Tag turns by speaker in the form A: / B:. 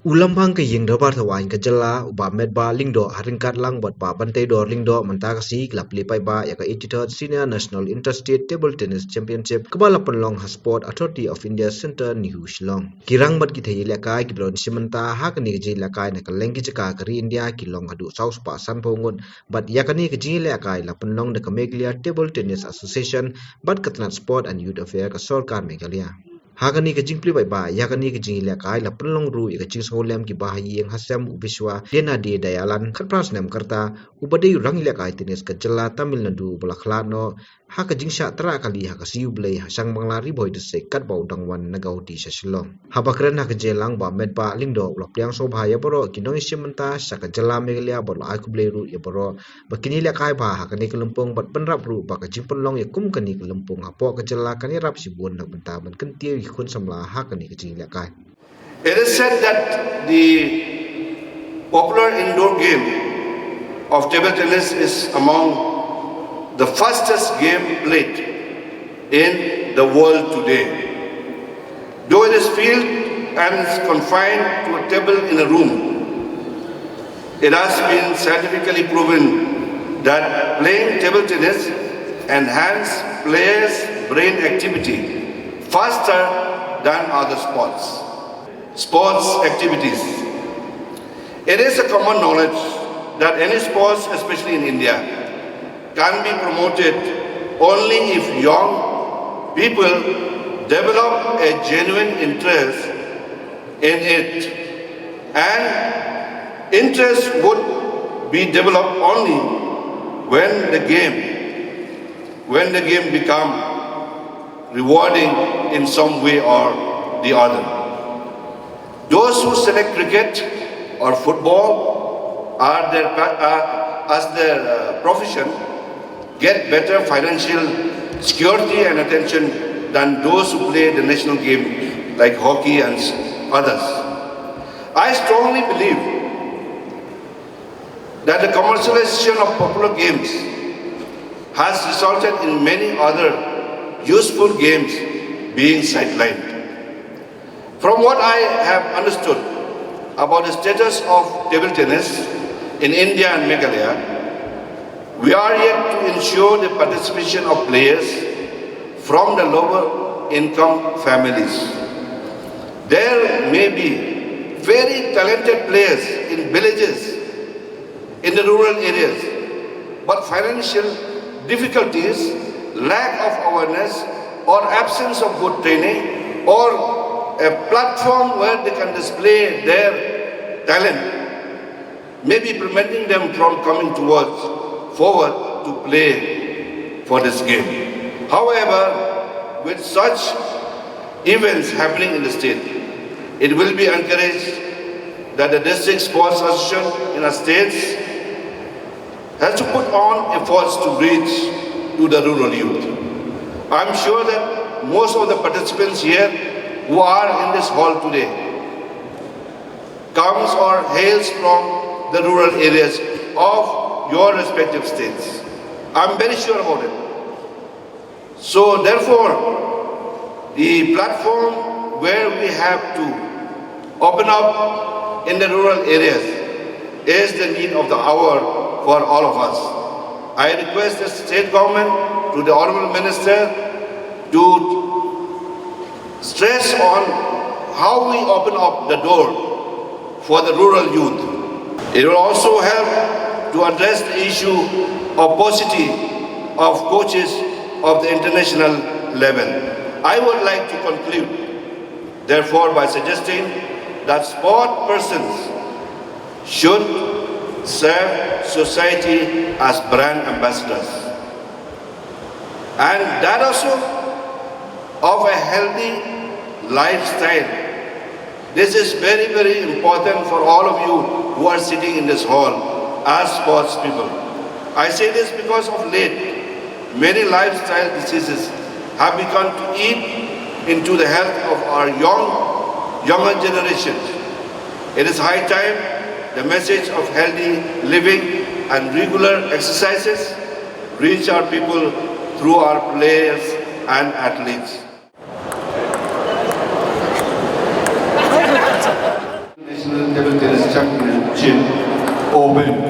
A: Ulambang ke ying dobar thawain ke jela uba medba lingdo haringkat lang bot ba bantai dor lingdo manta kasi klap lipai ba ya ka 83rd Senior National Interstate Table Tennis Championship kebala penlong ha Sport Authority of India Center New Shillong kirang bat ki thei lekai ki blon simanta ha ka ni ji lekai na ka lengki chaka ka ri India ki long hadu south pa san pongun bat ya ka ni ka jingialehkai la penlong de ka Meghalaya Table Tennis Association bat katnat Sport and Youth Affair ka Sarkar Meghalaya Hagani ke jingpli bai ba yakani ke jingialehkai la penlong ru ke jing solem ki bahayi yang hasam ubiswa dena de dayalan khatpras nem karta ubadei rangilekai tenis ke jela Tamil Nadu balakhla no ha ke jingsha tra kali ha ke siu blei hasang banglari boy de se kat bau dangwan nagau di sasilong ha bakren ha ke jelang ba medba lingdo blok yang so bhaya boro kinong simenta sa ke jela Meghalaya bol ai ku blei ru ya boro bakini lekai ba ha ke ni kelumpung bat penrap ru ba ke jing penlong ya kum ke ni kelumpung ha po ke jela kani rap si bun nak benta ban kentiu samla jingialehkai.
B: It is said that the popular indoor game of table tennis is among the fastest game played in the world today. Though it is field and is confined to a table in a room, it has been scientifically proven that playing table tennis enhances players' brain activity faster than other sports activities. It is a common knowledge that any sports, especially in India, can be promoted only if young people develop a genuine interest in it, and interest would be developed only when the game becomes rewarding in some way or the other. Those who select cricket or football as their profession get better financial security and attention than those who play the national game like hockey and others. I strongly believe that the commercialization of popular games has resulted in many other useful games being sidelined. From what I have understood about the status of table tennis in India and Meghalaya, we are yet to ensure the participation of players from the lower income families. There may be very talented players in villages, in the rural areas, but financial difficulties, lack of awareness or absence of good training or a platform where they can display their talent may be preventing them from coming forward to play for this game. However, with such events happening in the state, it will be encouraged that the district sports association in our states has to put on efforts to reach to the rural youth. I'm sure that most of the participants here who are in this hall today comes or hails from the rural areas of your respective states. I'm very sure about it. So therefore, the platform where we have to open up in the rural areas is the need of the hour for all of us. I request the state government, to the Honourable Minister, to stress on how we open up the door for the rural youth. It will also help to address the issue of paucity of coaches of the international level. I would like to conclude, therefore, by suggesting that sport persons should serve society as brand ambassadors, and that also of a healthy lifestyle. This is very, very important for all of you who are sitting in this hall as sports people. I say this because of late, many lifestyle diseases have begun to eat into the health of our younger generations. It is high time the message of healthy living and regular exercises reach our people through our players and athletes. National Table Tennis Championship Open.